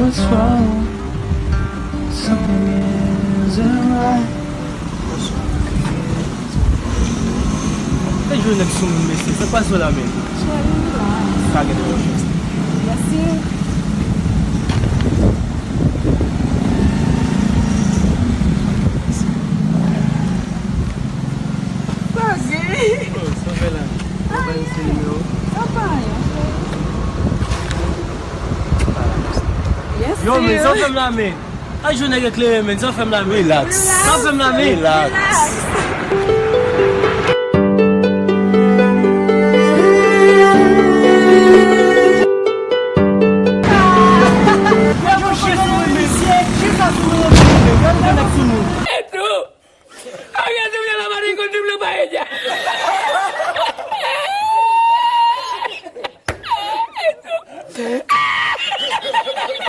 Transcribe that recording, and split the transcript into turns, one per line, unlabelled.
what's wrong. Something isn't right.
Te juro que sou um mestre, você passou lá mesmo. Caga de hoje.
E assim, paguei.
Ô, sou velho. Vai ser meu.
Papai, yes,
Yo, men,
you.
só femme lá mesmo. Ajuda que clair, men, só femme lá mesmo.
Relax.
Só femme lá mesmo.
Relax.
Yo, shit, sou mesmo. Shit, tá sou mesmo. Eu não tenho que sou.
¡Es tú! ¡Había subido la mano incontrible para ella!